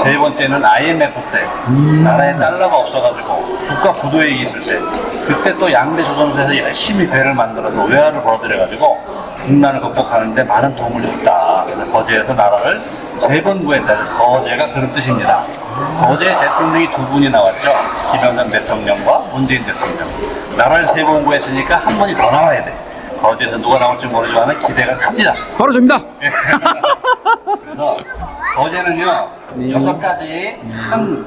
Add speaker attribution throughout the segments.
Speaker 1: 세 번째는 IMF 때 나라에 달러가 없어가지고 국가 부도액이 있을 때 그때 또 양대 조선소에서 열심히 배를 만들어서 외화를 벌어들여가지고 국난을 극복하는데 많은 도움을 줬다. 그래서 거제에서 나라를 세 번 구했다. 거제가 그런 뜻입니다. 거제 대통령이 두 분이 나왔죠. 김영삼 대통령과 문재인 대통령. 나라를 세 번 구했으니까 한 번이 더 나와야 돼. 거제에서 누가 나올지 모르지만 기대가 큽니다.
Speaker 2: 바로 접니다.
Speaker 1: 그래서 거제는요 6가지 큰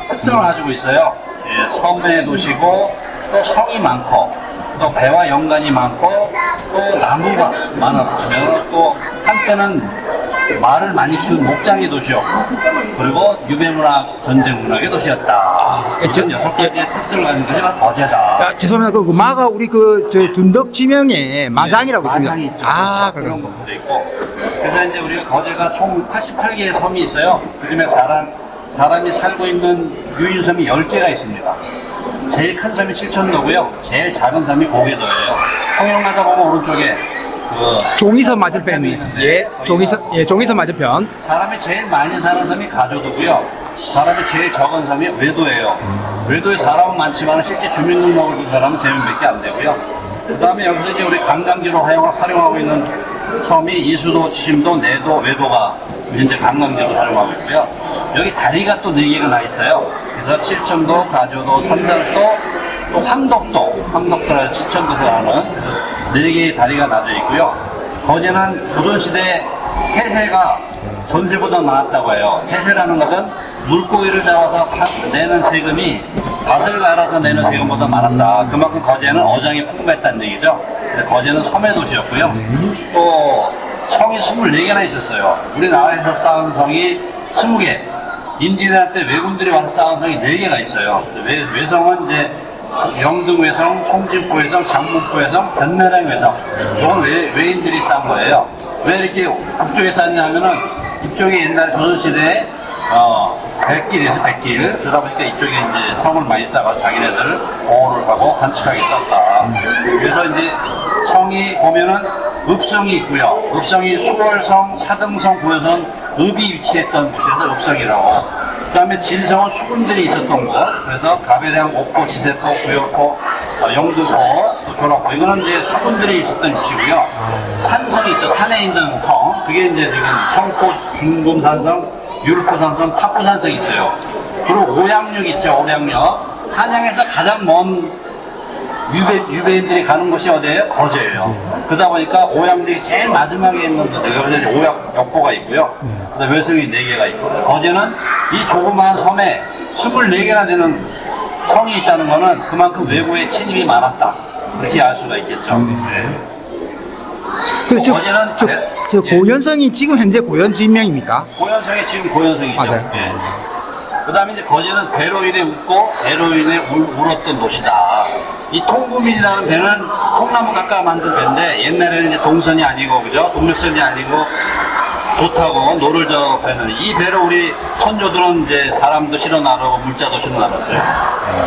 Speaker 1: 특성을 가지고 있어요. 예, 섬의 도시고 또 성이 많고 또 배와 연관이 많고 또 나무가 많았으면 또 한때는 말을 많이 키운 목장의 도시였고 그리고 유배문학 전쟁문학의 도시였다. 이런 6가지의 특성을 가진 것이 바로 거제다.
Speaker 2: 야, 죄송합니다. 그 마가 우리 저 둔덕 지명에 마장이라고 있습니다.
Speaker 1: 마장이 있죠.
Speaker 2: 아,
Speaker 1: 그런
Speaker 2: 그렇습니다.
Speaker 1: 것도 있고. 그래서 이제 우리가 거제가 총 88개의 섬이 있어요. 그중에 사람이 살고 있는 유인섬이 10개가 있습니다. 제일 큰 섬이 칠천도고요. 제일 작은 섬이 고개도예요. 통영가다 보면 오른쪽에
Speaker 2: 종이섬 맞은편. 예, 종이섬 맞은편.
Speaker 1: 사람이 제일 많이 사는 섬이 가조도고요. 사람이 제일 적은 섬이 외도예요. 외도에 사람은 많지만 실제 주민등록을 둔 사람은 3명밖에 안 되고요. 그 다음에 여기서 이제 우리 관광지로 활용하고 있는 섬이 이수도, 지심도, 내도, 외도가 현재 관광지로 활용하고 있고요. 여기 다리가 또 4개가 나 있어요. 그래서 칠천도, 가조도, 선달도, 또 황덕도라 칠천도에서 나오는 4개의 다리가 나져 있고요. 거제는 조선시대 해세가 전세보다 많았다고 해요. 해세라는 것은 물고기를 잡아서 내는 세금이 밭을 갈아서 내는 세금보다 많았다. 그만큼 거제는 어장이 풍부했다는 얘기죠. 거제는 섬의 도시였고요. 또 성이 24개나 있었어요. 우리나라에서 쌓은 성이 20개. 임진왜란 때 왜군들이 와서 쌓은 성이 4개가 있어요. 외성은 이제 영등외성, 송진포외성, 장문포외성, 견나랑외성. 이건 외인들이 쌓은 거예요. 왜 이렇게 북쪽에 쌓냐 하면은 이쪽에 옛날에 조선시대에 백길이에요, 백길. 그러다 보니까 이쪽에 이제 성을 많이 쌓아서 자기네들 보호를 하고 간직하게 썼다. 그래서 이제 성이 보면은 읍성이 있고요. 읍성이 수월성, 사등성, 고려성, 읍이 위치했던 곳에서 읍성이라고. 그 다음에 진성은 수군들이 있었던 곳. 그래서 가배량, 옥포, 지세포, 구역포, 영등포, 또 조락포. 이거는 이제 수군들이 있었던 위치고요. 산성이 있죠. 산에 있는 성. 그게 이제 지금 성포, 중금산성, 율포산성, 탑포산성이 있어요. 그리고 오양역 있죠. 오양역. 한양에서 가장 먼 유배인들이 가는 곳이 어디예요? 거제예요. 그러다 보니까 오양역이 제일 마지막에 있는 곳에 여기서 이제 오양역포가 있고요. 그래서 외성이 4개가 있고. 거제는 이 조그마한 섬에 24개나 되는 성이 있다는 거는 그만큼 외국의 침입이 많았다. 그렇게 알 수가 있겠죠. 거제는
Speaker 2: 저 고현성이 지금 현재 고현지명입니까?
Speaker 1: 고현성이 지금 고현성이죠.
Speaker 2: 맞아요.
Speaker 1: 예. 그 다음에 이제 거제는 배로 인해 웃고 배로 인해 울었던 도시다. 이 통구민이라는 배는 통나무 깎아 만든 배인데 옛날에는 이제 동선이 아니고 그죠? 동력선이 아니고 도타고 노를 저 배는 이 배로 우리 선조들은 이제 사람도 실어 나르고 물자도 실어 나르었어요.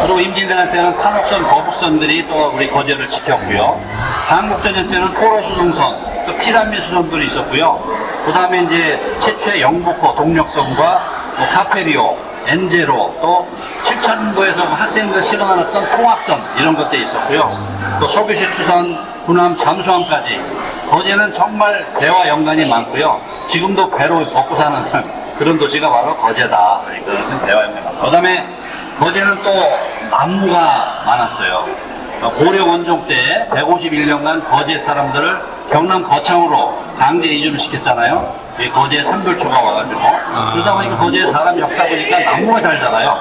Speaker 1: 그리고 임진왜란 때는 탄옥선, 거북선들이 또 우리 거제를 지켰고요. 한국전쟁 때는 포로 수송선, 또 피라미 수선들이 있었고요. 그 다음에 이제 최초의 영북호 동력선과 뭐 카페리오, 엔제로, 또 칠천도에서 학생들 실어 나눴던 통학선 이런 것들이 있었고요. 또 서귀시 추선, 군함, 잠수함까지 거제는 정말 배와 연관이 많고요. 지금도 배로 먹고 사는 그런 도시가 바로 거제다. 그러니까 배와 연관이 많고. 그 다음에 거제는 또 나무가 많았어요. 고려 원종 때 151년간 거제 사람들을 경남 거창으로 강제 이주를 시켰잖아요. 거제에 산별초가 와가지고. 그러다 보니까 거제에 사람이 없다 보니까 나무가 잘 자라요.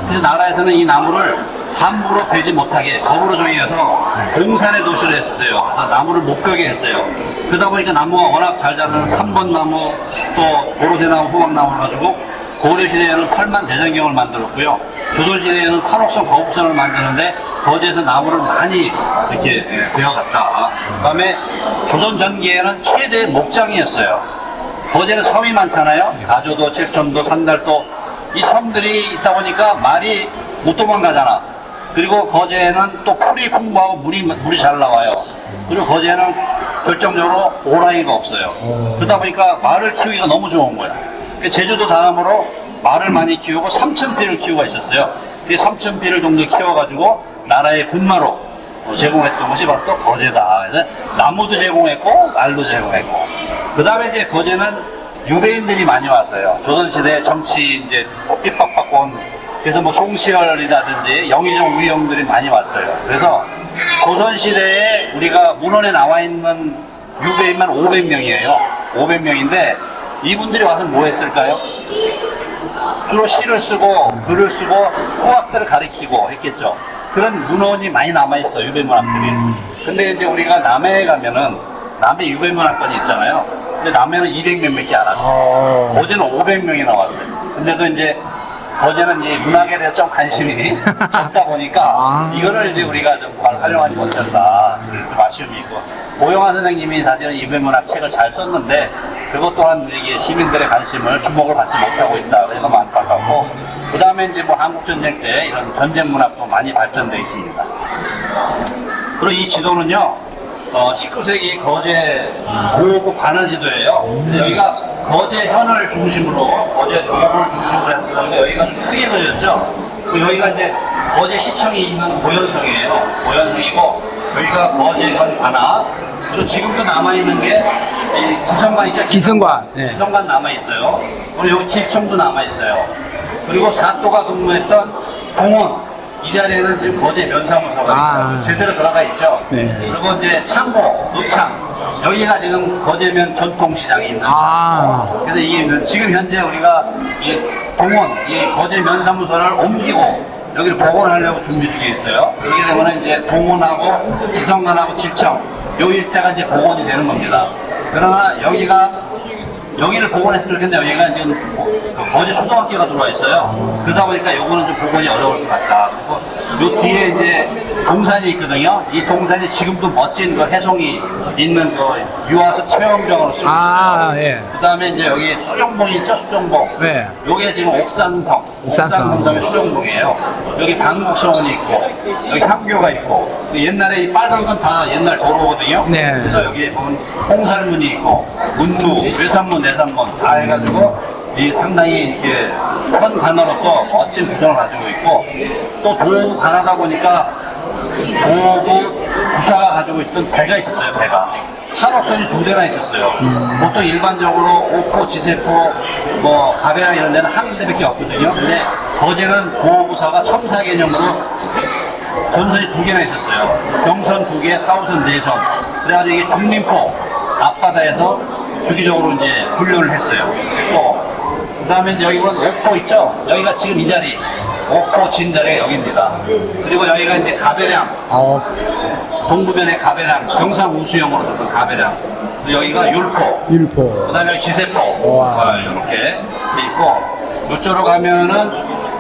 Speaker 1: 그래서 나라에서는 이 나무를 함부로 베지 못하게 법으로 정해서 공산의 도시를 했어요. 그래서 나무를 못 베게 했어요. 그러다 보니까 나무가 워낙 잘 자라는 3번 나무, 또 고로쇠나무, 후박나무를 가지고 고려시대에는 팔만 대장경을 만들었고요. 조선시대에는 판옥선, 거북선을 만드는데 거제에서 나무를 많이 이렇게 베어갔다. 그 다음에 조선 전기에는 최대 목장이었어요. 거제는 섬이 많잖아요. 가조도, 칠천도, 산달도. 이 섬들이 있다 보니까 말이 못 도망가잖아. 그리고 거제에는 또 풀이 풍부하고 물이 잘 나와요. 그리고 거제에는 결정적으로 호랑이가 없어요. 그러다 보니까 말을 키우기가 너무 좋은 거야. 제주도 다음으로 말을 많이 키우고 3,000피를 키우고 있었어요. 이 3,000피를 정도 키워가지고 나라의 군마로 제공했던 것이 바로 또 거제다. 그래서 나무도 제공했고 말도 제공했고. 그 다음에 이제 거제는 유대인들이 많이 왔어요. 조선시대 정치 이제 핍박받고 온, 그래서 뭐 송시열이라든지 영의정 우영들이 많이 왔어요. 그래서 조선시대에 우리가 문헌에 나와 있는 유대인만 500명이에요. 500명인데 이분들이 와서 뭐 했을까요? 주로 시를 쓰고 글을 쓰고 후학들을 가리키고 했겠죠. 그런 문헌이 많이 남아있어, 유배문학들이. 근데 이제 우리가 남해에 가면은 남해 유배문학관이 있잖아요. 근데 남해는 200명 밖에 안 왔어요. 거제는 500명이 나왔어요. 근데도 이제 거제는 이제 문학에 대해 좀 관심이 적다 보니까 이거를 이제 우리가 좀 활용하지 못했다. 좀 아쉬움이 있고. 고영환 선생님이 사실은 유배문학 책을 잘 썼는데 그것 또한 이게 시민들의 관심을 주목을 받지 못하고 있다. 그래서 너무 안타깝고. 그 다음에 이제 뭐 한국전쟁 때 이런 전쟁 문학도 많이 발전되어 있습니다. 그리고 이 지도는요, 19세기 거제 도읍 관할지도예요. 여기가 거제현을 중심으로, 거제 도읍을 중심으로 해서 여기가 좀 크게 그려졌죠. 여기가 이제 거제시청이 있는 고현성이에요. 고현성이고, 여기가 거제현 관할, 그리고 지금도 남아있는 게 기성관 있죠?
Speaker 2: 기성관. 네.
Speaker 1: 기성관 남아있어요. 그리고 여기 칠청도 남아있어요. 그리고 사또가 근무했던 동원, 이 자리에는 지금 거제 면사무소가 있어요. 제대로 들어가 있죠.
Speaker 2: 네.
Speaker 1: 그리고 이제 창고, 읍창, 여기가 지금 거제면 전통시장이 있는. 그래서 이게 지금 현재 우리가 이 동원, 이 거제 면사무소를 옮기고 여기를 복원하려고 준비 중에 있어요. 그렇게 되면 이제 동원하고 기성관하고 칠청, 요 일대가 이제 복원이 되는 겁니다. 그러나 여기를 복원했으면 좋겠는데 여기가 지금 거제 초등학교가 들어와 있어요. 그러다 보니까 요거는 좀 복원이 어려울 것 같다. 그리고 요 뒤에 이제 동산이 있거든요. 이 동산이 지금도 멋진 그 해송이 있는 그 유아서 체험장으로 쓰고 있어요.
Speaker 2: 예.
Speaker 1: 그 다음에 이제 여기 수정봉이 있죠, 수정봉.
Speaker 2: 네.
Speaker 1: 요게 지금 옥산성. 옥산성의 수정봉이에요. 여기 방북성원이 있고, 여기 향교가 있고, 옛날에 이 빨간 건 다 옛날 도로거든요.
Speaker 2: 네.
Speaker 1: 그래서 여기에 보면 홍살문이 있고, 문무, 외산문, 내산문 다 해가지고, 이 상당히 이렇게 현 관어로서 멋진 구성을 가지고 있고, 또 도구 관하다 보니까 도구 부사가 가지고 있던 배가 있었어요, 배가. 한옥선이 2대나 있었어요. 보통 일반적으로 오포, 지세포, 뭐 가베랑 이런 데는 한 대밖에 없거든요. 근데 거제는 도구부사가 첨사 개념으로 전선이 2개나 있었어요. 병선 2개, 사우선 4선. 그래가지고 이게 중림포 앞바다에서 주기적으로 이제 훈련을 했어요. 그 다음에 이제 여기 보면 옥포 있죠? 여기가 지금 이 자리, 옥포 진 자리가 여기입니다. 그리고 여기가 이제 가베량, 동부변의 가베량, 경상 우수형으로 썼던 가베량. 그리고 여기가 율포, 그 다음에 여기 지세포, 이렇게 돼 있고, 이쪽으로 가면은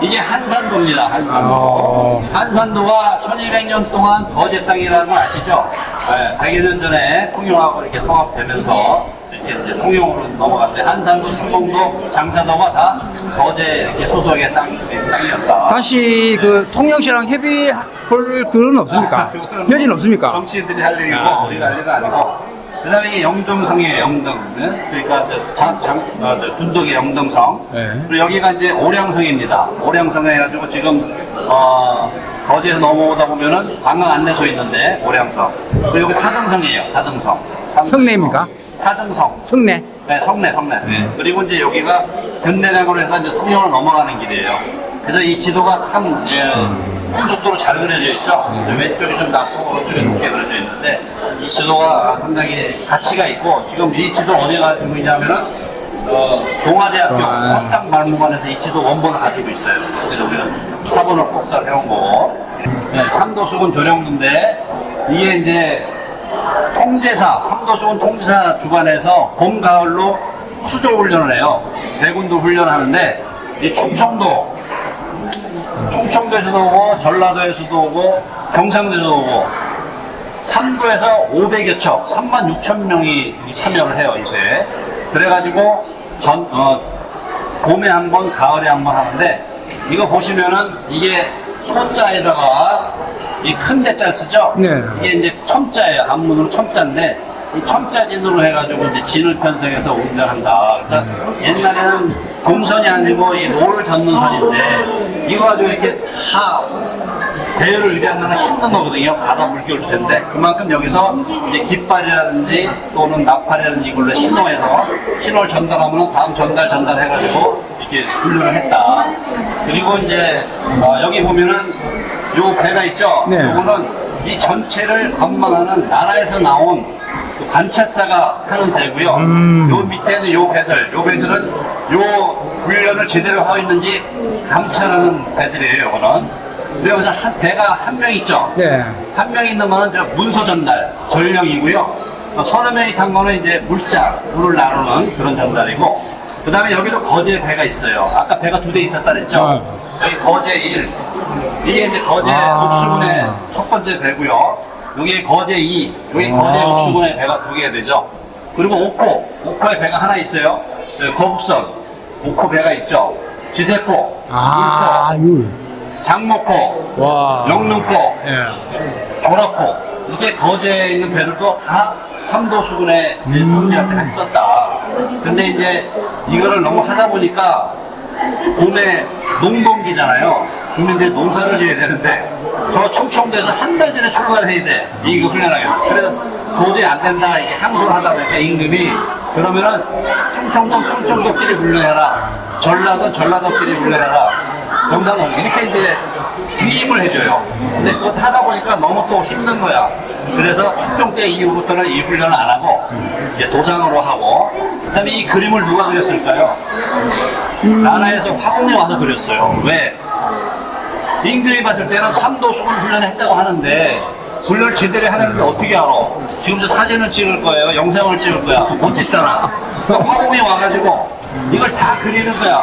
Speaker 1: 이게 한산도입니다. 한산도. 한산도가 1200년 동안 거제 땅이라는 걸 아시죠? 네, 100여 년 전에 통영하고 이렇게 통합되면서 이렇게 이제 통영으로 넘어갔는데 한산도, 추봉도, 장사도가 다 거제 이렇게 소속의 땅이었다.
Speaker 2: 다시 그 통영시랑 협의할 그건 없습니까? 여지는 없습니까?
Speaker 1: 정치인들이 할 얘기고 우리가 할 얘기가 아니고. 그 다음에 이게 영등성이에요, 영등. 네? 그러니까 둔덕의 영등성.
Speaker 2: 네.
Speaker 1: 그리고 여기가 이제 오량성입니다. 오량성 해가지고 지금, 거제에서 넘어오다 보면은 관광 안내소 있는데, 오량성. 그리고 여기 사등성이에요, 사등성.
Speaker 2: 성내입니까?
Speaker 1: 사등성.
Speaker 2: 성내.
Speaker 1: 네, 성내. 그리고 이제 여기가 견내장으로 해서 이제 통영을 넘어가는 길이에요. 그래서 이 지도가 참, 고속도로 잘 그려져 있죠. 왼쪽이 좀 낮고 오른쪽이 높게 그려져 있는데 이 지도가 상당히 가치가 있고 지금 이 지도 어디에 가지고 있냐면은 동아대학교 석당박물관에서 이 지도 원본을 가지고 있어요. 그래서 우리는 사본을 복사를 해온 거고. 네, 삼도수군 조령도인데 이게 이제 통제사, 삼도수군 통제사 주관에서 봄, 가을로 수조 훈련을 해요. 대군도 훈련하는데 이 충청도에서도 오고 전라도에서도 오고 경상도에서도 오고 3도에서 500여 척 36,000명이 참여를 해요. 이때 그래가지고 봄에 한 번 가을에 한 번 하는데 이거 보시면은 이게 소자에다가 이 큰 대자를 쓰죠.
Speaker 2: 네.
Speaker 1: 이게 이제 첨자예요. 한문으로 첨자인데 이 첨자진으로 해가지고 이제 진을 편성해서 운전한다. 그러니까 옛날에는 동선이 아니고 이 노를 젓는 선인데 이거 가지고 이렇게 다 배열을 의지한다는 힘든 거거든요. 바다 물결도 텐데 그만큼 여기서 이제 깃발이라든지 또는 나팔이라든지 이걸로 신호를 전달하면 다음 전달해가지고 이렇게 훈련을 했다. 그리고 이제 여기 보면은 요 배가 있죠.
Speaker 2: 네.
Speaker 1: 요거는 이 전체를 관망하는 나라에서 나온 그 관찰사가 타는 배고요. 요 밑에는 요 배들은 요 훈련을 제대로 하고 있는지 감찰하는 배들이에요. 요거는. 그래서 배가 한 명 있죠.
Speaker 2: 네.
Speaker 1: 한 명 있는 거는 저 문서 전달 전령이고요. 서너 명이 탄 거는 이제 물을 나누는 그런 전달이고. 그 다음에 여기도 거제 배가 있어요. 아까 배가 2대 있었다 그랬죠. 여기 거제 1. 이게 이제 거제 옥수군의 첫 번째 배고요. 여기 거제 2. 여기 거제 옥수군의 배가 2개가 되죠. 그리고 옥포의 배가 하나 있어요. 여기 거북선, 옥포 배가 있죠. 지세포,
Speaker 2: 율.
Speaker 1: 장목포,
Speaker 2: 와.
Speaker 1: 영릉포,
Speaker 2: 예.
Speaker 1: 조라포 이렇게 거제에 있는 배들도 다 삼도 수군의 선비한테 같이 썼다. 근데 이제 이거를 너무 하다 보니까 봄에 농번기잖아요. 주민들이 농사를 지어야 되는데 저 충청도에서 한 달 전에 출발해야 돼. 이거 훈련하겠어. 그래서 도저히 안 된다. 이게 항소를 하다 보니까 임금이 그러면은 충청도끼리 훈련해라. 전라도끼리 훈련해라. 경상도 이렇게 이제 위임을 해줘요. 근데 그거 하다 보니까 너무 또 힘든 거야. 그래서 충청 때 이후부터는 이 훈련을 안 하고 이제 도장으로 하고. 그다음에 이 그림을 누가 그렸을까요? 나라에서 화공이 와서 그렸어요. 왜? 임금이 봤을 때는 삼도수군 훈련을 했다고 하는데 훈련을 제대로 하는데 어떻게 알아? 지금 저 사진을 찍을 거예요. 영상을 찍을 거야. 못 찍잖아. 그러니까 화공이 와가지고 이걸 다 그리는 거야.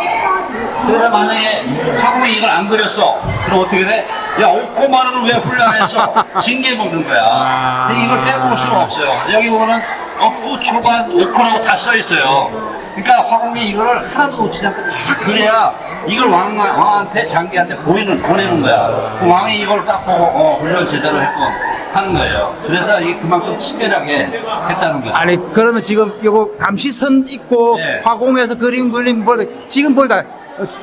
Speaker 1: 그래서 만약에 화공이 이걸 안 그렸어. 그럼 어떻게 돼? 야, 옥포만은 왜 훈련 안 했어? 징계 먹는 거야. 근데 이걸 빼볼 수가 없어요. 여기 보면은 옥포 초반 옥포라고 다 써 있어요. 그러니까 화공이 이거를 하나도 놓치지 않고 다 그래야 이걸 왕한테 장기한테 보내는 거야. 그 왕이 이걸 딱 보고 훈련 제대로 했고 하는 거예요. 그래서 이게 그만큼 치밀하게 했다는 거죠.
Speaker 2: 아니 그러면 지금 요거 감시선 있고
Speaker 1: 네.
Speaker 2: 화공에서 그림 보다 지금 보니까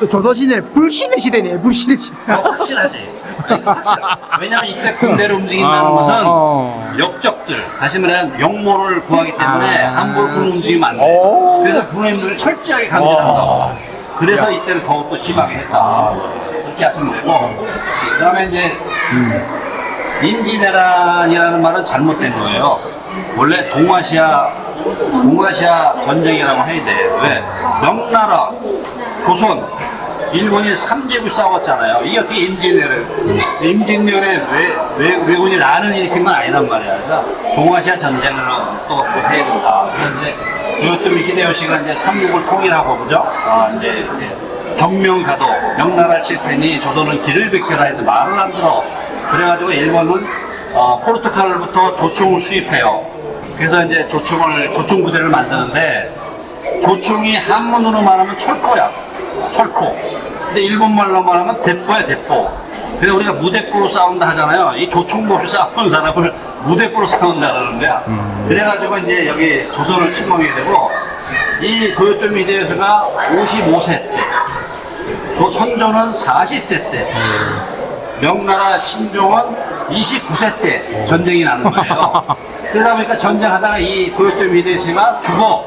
Speaker 2: 조선시대 불신의 시대네. 불신의 시대.
Speaker 1: 확실하지. 왜냐면 이때 군대를 움직인다는 것은 역적들, 다시 말하면 역모를 구하기 때문에 함부로 그런 움직이면 안 돼. 그래서 군인들을 철저하게 감시한다. 그래서 이때는 더욱더 심하게 했다. 그렇게 하시면 되고. 그 다음에 이제 임진왜란이라는 말은 잘못된 거예요. 원래 동아시아 전쟁이라고 해야 돼. 왜? 명나라, 조선, 일본이 3제국 싸웠잖아요. 이게 어떻게 임진왜란에 왜군이 난을 일으킨 건 아니란 말이야. 그래서 동아시아 전쟁을 또 해야 된다. 그래서 이제 이것도 미키데요시가 이제 삼국을 통일하고 그죠? 이제 경명가도 명나라 실패니 조선은 길을 비켜라 해도 말을 안 들어. 그래가지고 일본은 포르투갈부터 조총을 수입해요. 그래서 이제 조총 부대를 만드는데 조총이 한문으로 말하면 철포야. 철포. 근데 일본말로 말하면 대포야, 대포. 그래서 우리가 무대포로 싸운다 하잖아요. 이 조총으로 싸우는 사람을 무대포로 싸운다 그러는 거야. 그래가지고 이제 여기 조선을 침공하게 되고 이 도요토미 히데요시가 55세 때, 선조는 40세 때, 명나라 신종은 29세 때 전쟁이 나는 거예요. 그러다 보니까 전쟁하다가 이 도요토미 히데요시가 죽어.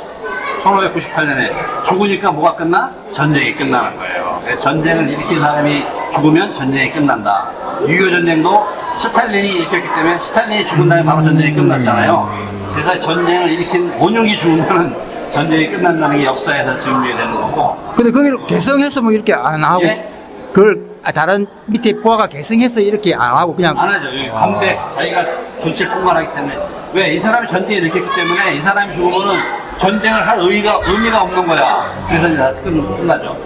Speaker 1: 1598년에 죽으니까 뭐가 끝나? 전쟁이 끝나는 거예요. 전쟁을 일으킨 사람이 죽으면 전쟁이 끝난다. 6.25 전쟁도 스탈린이 일으켰기 때문에 스탈린이 죽은 다음에 바로 전쟁이 끝났잖아요. 그래서 전쟁을 일으킨 원흉이 죽으면 전쟁이 끝난다는 게 역사에서 증명이 되는 거고.
Speaker 2: 근데 거기를 개성해서 뭐 이렇게 안 하고
Speaker 1: 예?
Speaker 2: 그걸 다른 밑에 포화가 개성해서 이렇게 안 하고 그냥
Speaker 1: 안 하죠. 여기 감백, 자기가 존치를 폭발하기 때문에. 왜? 이 사람이 전쟁을 일으켰기 때문에 이 사람이 죽으면은 전쟁을 할 의미가 없는 거야. 그래서 이제 다 끝나죠.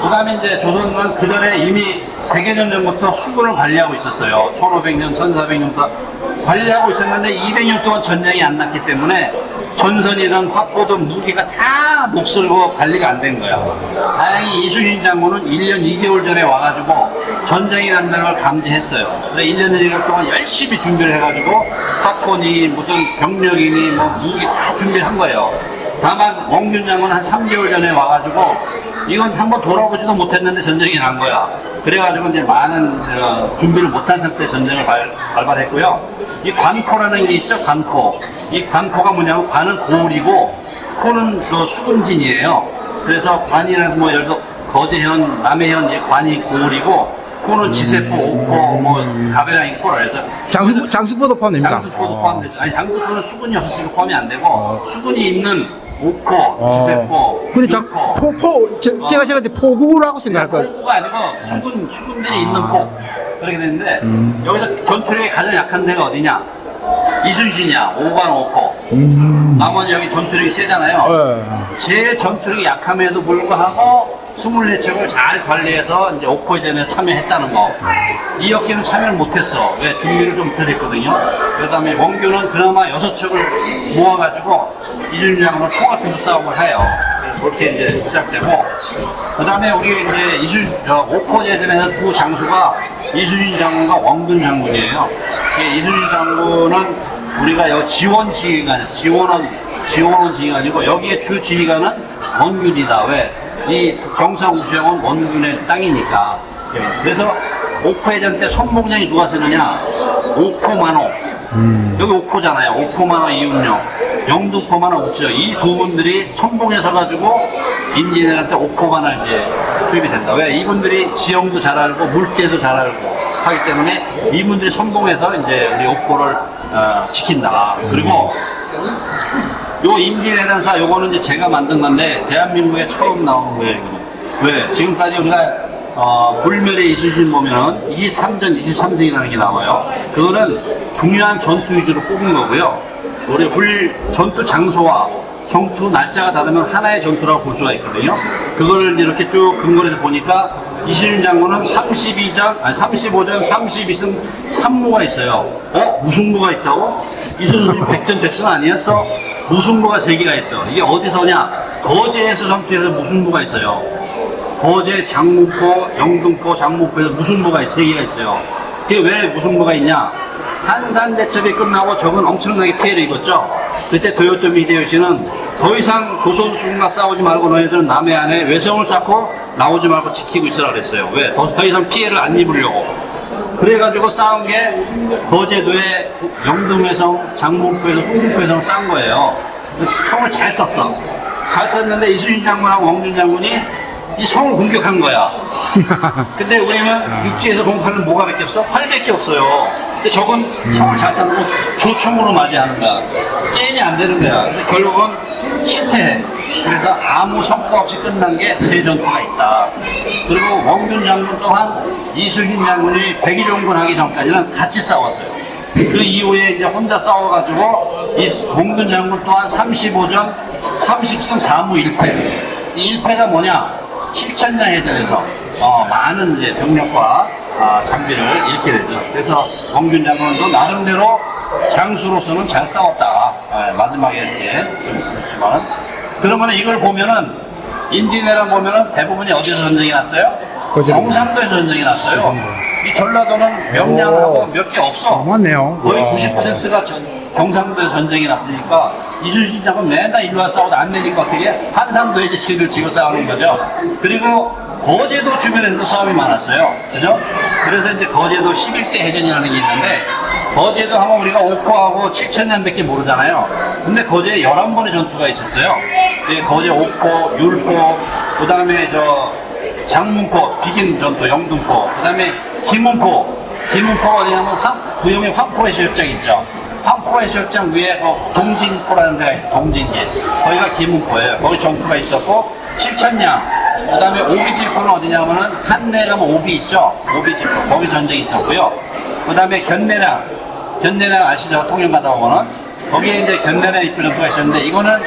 Speaker 1: 그 다음에 이제 조선은 그 전에 이미 100여 년 전부터 수군을 관리하고 있었어요. 1500년, 1400년부터 관리하고 있었는데 200년 동안 전쟁이 안 났기 때문에 전선이든 화포든 무기가 다 녹슬고 관리가 안 된 거야. 다행히 이순신 장군은 1년 2개월 전에 와가지고 전쟁이 난다는 걸 감지했어요. 그래서 1년 2개월 동안 열심히 준비를 해가지고 화포니 무슨 병력이니 뭐 무기 다 준비를 한 거예요. 다만 원균 장군은 한 3개월 전에 와가지고 이건 한번 돌아보지도 못했는데 전쟁이 난 거야. 그래가지고 이제 많은 준비를 못한 상태에 전쟁을 발발했고요. 이 관코라는 게 있죠, 관코. 이 관코가 뭐냐면 관은 고을이고 코는 그 수군진이에요. 그래서 관이라는 뭐 예를 들어 거제현, 남해현 이 관이 고을이고 코는 지세포, 옥포, 뭐 가베랑이 코라 해서
Speaker 2: 장수포도 포함됩니까?
Speaker 1: 장수포도 포함되죠. 아니 장수포는 수군이 없으니까 포함이 안 되고 수군이 있는 옥포, 지세포,
Speaker 2: 근데
Speaker 1: 육포.
Speaker 2: 제가 생각할 때 포구라고 생각할 거예요.
Speaker 1: 포구가 아니고 수군들이 있는 포 그렇게 되는데 여기서 전투력이 가장 약한 데가 어디냐? 이순신이야. 5관 5포. 나머지 여기 전투력이 세잖아요. 제일 전투력이 약함에도 불구하고 24척을 잘 관리해서 이제 옥포전에 참여했다는 거. 이혁기는 참여를 못했어. 왜? 준비를 좀 덜 했거든요. 그 다음에 원규는 그나마 6척을 모아가지고 이순신 장군을 통합해서 싸움을 해요. 그렇게 이제 시작되고, 그 다음에 우리 이제 옥포제전에서 두 장수가 이순신 장군과 원균 장군이에요. 이순신 장군은 우리가 여기 지원 지휘관, 지원원 지휘가 아니고 여기에 주 지휘관은 원균이다. 왜? 이 경상우수영은 원균의 땅이니까. 그래서 옥포해전 때 선봉장이 누가 쓰느냐? 옥포만호. 여기 옥포잖아요. 옥포만호 이윤용. 영등포만호 옥지요. 이 두 분들이 선봉에 서가지고 임진왜란때 옥포만을 이제 투입이 된다. 왜? 이분들이 지형도 잘 알고 물때도 잘 알고 하기 때문에 이분들이 선봉에서 이제 우리 옥포를 지킨다. 그리고 요 임진왜란사 요거는 이제 제가 만든 건데 대한민국에 처음 나온 거예요. 이거는. 왜? 지금까지 우리가 불멸의 이순신 보면은 23전 23승이라는 게 나와요. 그거는 중요한 전투 위주로 뽑은 거고요. 우리 전투 장소와 전투 날짜가 다르면 하나의 전투라고 볼 수가 있거든요. 그거를 이렇게 쭉 근거해서 보니까 이순신 장군은 35전 32승 3무가 있어요. 무승부가 있다고? 이순신 백전백승 아니었어? 무승부가 3개가 있어. 이게 어디서냐? 거제에서 전투에서 무승부가 있어요. 거제, 장문포, 영등포, 장문포에서 무승부가 3개가 있어요. 그게 왜 무승부가 있냐? 한산대첩이 끝나고 적은 엄청나게 피해를 입었죠. 그때 도요토미 히데요시는 더 이상 조선 수군과 싸우지 말고 너희들은 남해안에 외성을 쌓고 나오지 말고 지키고 있으라 그랬어요. 왜? 더 이상 피해를 안 입으려고. 그래가지고 싸운 게 거제도에 영등회성, 장문포에서 홍준포에서 싸운 거예요. 성을 잘 썼어. 잘 썼는데 이순신 장군하고 원균 장군이 이 성을 공격한 거야. 근데 우리는 육지에서 공격하는 뭐가 밖에 없어? 활밖에 없어요. 근데 저건 성을 잘 쌓고 조총으로 맞이하는 거야. 게임이 안 되는 거야. 근데 결국은 실패해. 그래서 아무 성과 없이 끝난 게 대전투가 있다. 그리고 원균 장군 또한 이순신 장군이 백의종군 하기 전까지는 같이 싸웠어요. 그 이후에 이제 혼자 싸워가지고 이 원균 장군 또한 35전 30승 4무 1패. 이 1패가 뭐냐? 7천년 해전에서 많은 이제 병력과 장비를 잃게 되죠. 그래서 원균 장군도 나름대로 장수로서는 잘 싸웠다. 마지막에 이렇게 좀 그렇지만 그러면 이걸 보면은 임진왜란 보면은 대부분이 어디서 전쟁이 났어요? 경상도에서 전쟁이 났어요. 이 전라도는 명량하고 몇 개 없어.
Speaker 2: 맞네요.
Speaker 1: 거의 90%가 경상도에 전쟁이 났으니까 이순신 장군 맨날 일로 와서 싸우다 안 되니까 어떻게 한산도에 이제 실을 지고 싸우는 거죠. 그리고 거제도 주변에서도 싸움이 많았어요. 그죠? 그래서 이제 거제도 11대 해전이라는 게 있는데 거제도 하면 우리가 옥포하고 7천년밖에 모르잖아요. 근데 거제에 11번의 전투가 있었어요. 거제 옥포, 율포, 그 다음에 장문포, 비긴 전투, 영등포, 그 다음에 김문포가 어디냐면 구형의 황포해수욕장 있죠. 황포해수욕장 위에 동진포라는 데가 있어요. 동진기. 거기가 김문포예요. 거기 전투가 있었고 7천량. 그 다음에 오비지포는 어디냐면은 한내 가면 오비 있죠. 오비지포. 거기 전쟁이 있었고요. 그 다음에 견내량 아시죠? 통영 가다 보면은 거기에 이제 견내량 입구 전투가 있었는데 이거는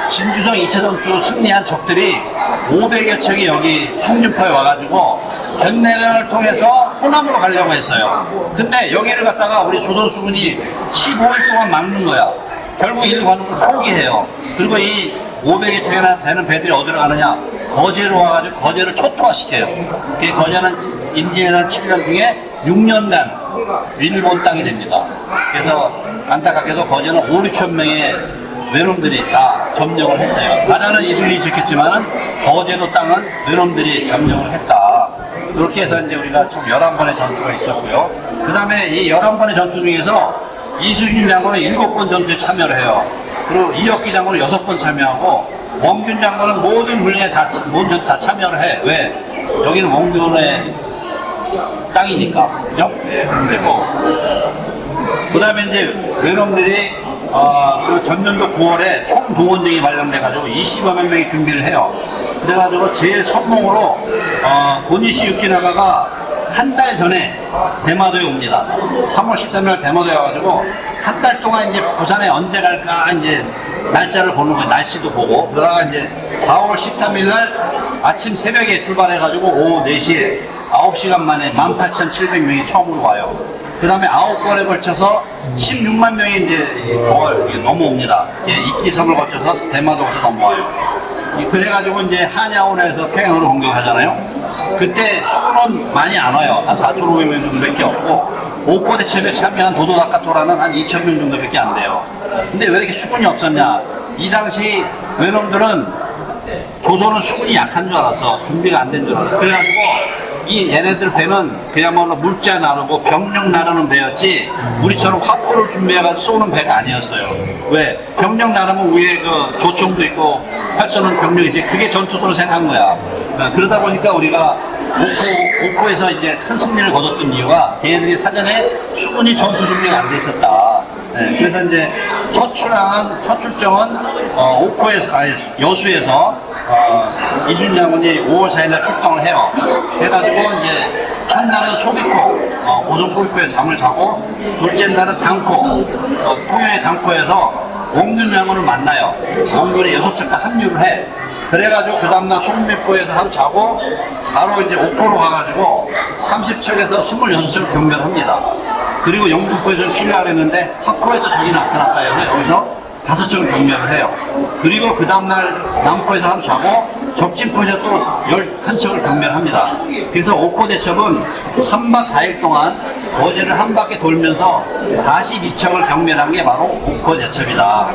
Speaker 1: 진주성 2차 전투로 승리한 적들이 500여 척이 여기 홍준포에 와가지고 견내량을 통해서 호남으로 가려고 했어요. 근데 여기를 갖다가 우리 조선 수군이 15일 동안 막는 거야. 결국 이리 가는 걸 포기해요. 그리고 이 500여 척이나 되는 배들이 어디로 가느냐? 거제로 와가지고 거제를 초토화시켜요. 그 거제는 임진왜란 7년 중에 6년간 일본 땅이 됩니다. 그래서 안타깝게도 거제는 5, 6천 명의 외놈들이 다 점령을 했어요. 바다는 이순이 지켰지만은 거제도 땅은 외놈들이 점령을 했다. 그렇게 해서 이제 우리가 총 11번의 전투가 있었고요. 그 다음에 이 11번의 전투 중에서 이순신 장군은 7번 전투에 참여를 해요. 그리고 이혁기 장군은 6번 참여하고 원균 장군은 모든 물량에 모든 전투 다 참여를 해. 왜? 여기는 원균의 땅이니까. 그죠? 네. 그리고 그 다음에 이제 외놈들이 그 전년도 9월에 총동원령이 발령돼가지고 20여만 명이 준비를 해요. 그래가지고 제일 선봉으로 고니시 유키나가가 한 달 전에 대마도에 옵니다. 3월 13일 대마도에 와가지고 한 달 동안 이제 부산에 언제 갈까 이제 날짜를 보는 거예요. 날씨도 보고. 그러다가 이제 4월 13일 날 아침 새벽에 출발해가지고 오후 4시에 9시간 만에 18,700명이 처음으로 와요. 그 다음에 9번에 걸쳐서 16만 명이 이제 넘어옵니다. 이끼섬을 거쳐서 대마도부터 넘어와요. 그래가지고 이제 한야원에서 평양으로 공격하잖아요. 그때 수군은 많이 안 와요. 한 4,500명 정도밖에 없고, 옥포 대첩에 참여한 도도다카토라는 한 2,000명 정도밖에 안 돼요. 근데 왜 이렇게 수군이 없었냐? 이 당시 외놈들은 조선은 수군이 약한 줄 알았어. 준비가 안 된 줄 알았어. 그래가지고 이 얘네들 배는 그야말로 물자 나르고 병력 나르는 배였지 우리처럼 화포를 준비해가지고 쏘는 배가 아니었어요. 왜? 병력 나르면 위에 그 조총도 있고 활쏘는 병력이지 그게 전투소로 생각한 거야. 그러다 보니까 우리가 옥포에서 이제 큰 승리를 거뒀던 이유가 걔네들이 사전에 수군이 전투 준비가 안 돼 있었다. 네, 그래서 이제 첫 출정은 옥포에서, 아니, 여수에서 이순신 장군이 5월 4일날 출동을 해요. 해가지고 이제 첫날은 소비포, 고성포에서 잠을 자고 둘째 날은 당포, 통영의 당포에서 원균 장군을 만나요. 원균이 6척과 합류를 해. 그래가지고 그 다음날 송미포에서 하루 자고 바로 이제 옥포로 가가지고 30척에서 26척을 경멸합니다. 그리고 영등포에서 신라를 했는데 학포에서 적이 나타났다 해서 여기서 5척을 경멸을 해요. 그리고 그 다음날 남포에서 하루 자고 적진포에서 또 11척을 경멸합니다. 그래서 옥포 대첩은 3박 4일 동안 거제를 한 바퀴 돌면서 42척을 경멸한 게 바로 옥포 대첩이다.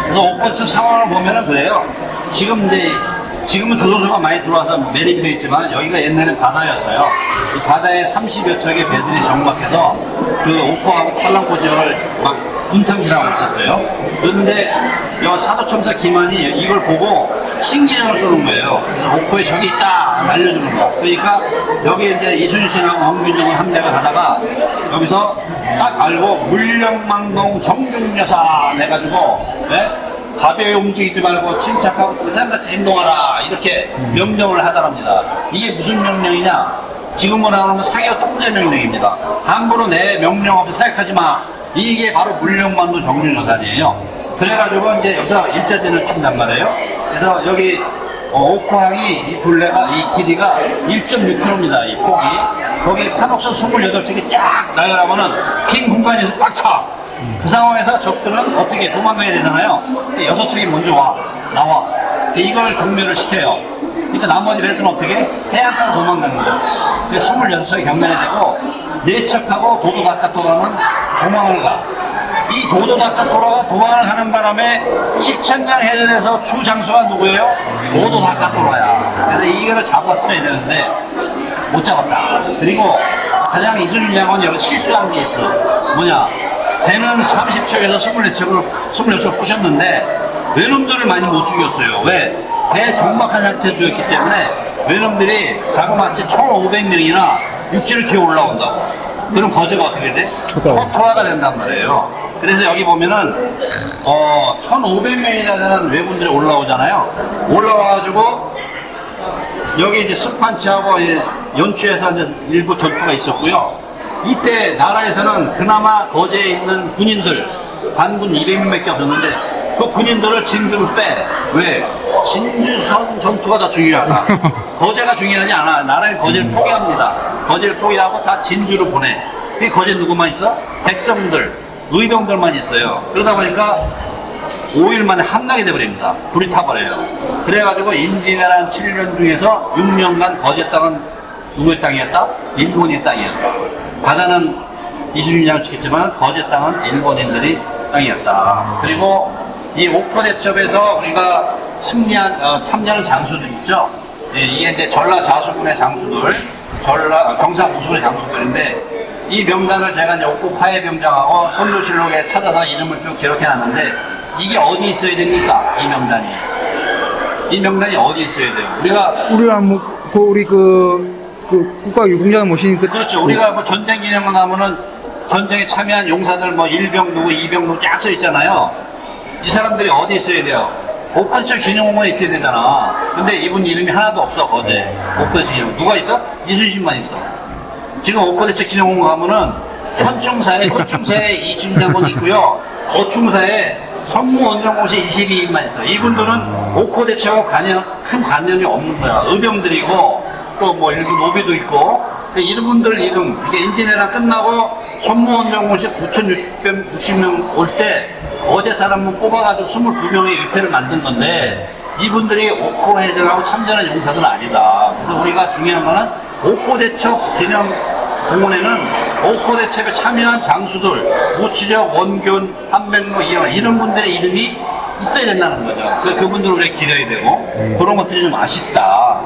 Speaker 1: 그래서 옥포 대첩 상황을 보면은 그래요. 지금은 조선소가 많이 들어와서 매립되어 있지만 여기가 옛날엔 바다였어요. 이 바다에 30여 척의 배들이 정박해서 그 옥포하고 팔랑포 지역을 막 분탕질하고 있었어요. 그런데 사도첨사 김한이 이걸 보고 신기장을 쏘는 거예요. 그래서 옥포에 적이 있다 알려주는 거. 그러니까 여기 이제 이순신하고 황균정을 함대가 가다가 여기서 딱 알고 물령망동 정중여사 해가지고 가벼이 움직이지 말고 침착하고 그 사람같이 행동하라 이렇게 명령을 하더랍니다. 이게 무슨 명령이냐? 지금으로 나오는 사교 통제 명령입니다. 함부로 내 명령 없이 사역하지 마. 이게 바로 물령만도 정중여산이에요. 그래가지고 이제 여기서 일자진을 핀단 말이에요. 그래서 여기 옥포항이 이 둘레가 이 길이가 1.6km입니다. 이 폭이. 거기 판옥선 28척이 쫙 나열하면은 빈 공간에서 꽉 차. 그 상황에서 적들은 어떻게 도망가야 되잖아요. 6척이 먼저 나와. 이걸 경멸을 시켜요. 그러니까 나머지 배들은 어떻게? 해안가로 도망가는 거예요. 그래서 26척이 경멸이 되고 4척하고 도도다카토라는 도망을 가. 이 도도다카토라가 도망을 가는 바람에 칠천강 해전에서 주 장수가 누구예요? 도도다카토라야. 그래서 이거를 잡았어야 되는데 못 잡았다. 그리고 가장 이순신 장군이 여기 실수한 게 있어. 뭐냐? 배는 30척에서 26척을 부셨는데 외놈들을 많이 못 죽였어요. 왜? 배 정박한 상태에 죽였기 때문에 외놈들이 자그마치 1,500명이나 육지를 기어 올라온다고. 그럼 거제가 어떻게 돼? 초토화가 된단 말이에요. 그래서 여기 보면은 1,500명이나 되는 왜군들이 올라오잖아요. 올라와가지고 여기 이제 스판치하고 연추에서 이제 일부 전투가 있었고요. 이때 나라에서는 그나마 거제에 있는 군인들 반군 200명밖에 없었는데 그 군인들을 진주로 빼. 왜? 진주선 전투가 더 중요하다. 거제가 중요하지 않아. 나라는 거제를 포기합니다. 거제를 포기하고 다 진주로 보내. 그 거제 누구만 있어? 백성들, 의병들만 있어요. 그러다 보니까 5일 만에 함락이 돼버립니다. 불이 타버려요. 그래가지고 임진왜란 7년 중에서 6년간 거제 땅은 누구의 땅이었다? 일본의 땅이었다. 바다는 이순신장을 지켰지만 거제 땅은 일본인들이 땅이었다. 그리고 이 옥포대첩에서 우리가 참여한 장수들 있죠. 예, 이게 이제 전라 자수군의 장수들, 경상우수군의 장수들인데 이 명단을 제가 이제 옥포 파해병장하고 선조실록에 찾아서 이름을 쭉 기록해놨는데 이게 어디 있어야 됩니까? 이 명단이. 이 명단이 어디 있어야 돼요?
Speaker 2: 우리가 우리 국가유공자가 모시는
Speaker 1: 그렇죠. 우리가 뭐 전쟁 기념을 하면은 전쟁에 참여한 용사들 뭐 1병 누구, 2병 누구 쫙 써 있잖아요. 이 사람들이 어디 있어야 돼요? 옥포대첩 기념공원에 있어야 되잖아. 근데 이분 이름이 하나도 없어, 거제. 옥포대첩 기념공원. 누가 있어? 이순신만 있어. 지금 옥포대첩 기념공원 가면은 호충사에 이순장군이 있고요. 어충사에 선무원정공시 22인만 있어. 이분들은 옥포대첩하고 큰 관련이 없는 거야. 의병들이고 또 뭐 일부 노비도 있고. 이런 분들 이름, 이게 인진해랑 끝나고 선무원정공시 9,060명 올 때 거제 사람을 뽑아가지고 22명의 일패를 만든 건데 이분들이 옥포해전하고 참전한 용사들은 아니다. 그래서 우리가 중요한 거는 옥포대첩 기념공원에는 옥포대첩에 참여한 장수들, 무치적, 원균, 한백로, 이영 이런 분들의 이름이 있어야 된다는 거죠. 그분들을 우리가 기려야 되고 그런 것들이 좀 아쉽다.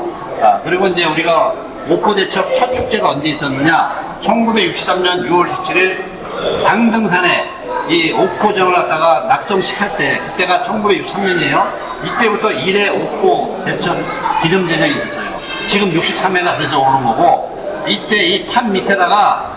Speaker 1: 그리고 이제 우리가 옥포대첩 첫 축제가 언제 있었느냐? 1963년 6월 27일 당등산에 이 옥포정을 갖다가 낙성식 할 때, 그때가 1963년이에요. 이때부터 1회 옥포대첩 기념제정이 있었어요. 지금 63회가 그래서 오는 거고, 이때 이 탑 밑에다가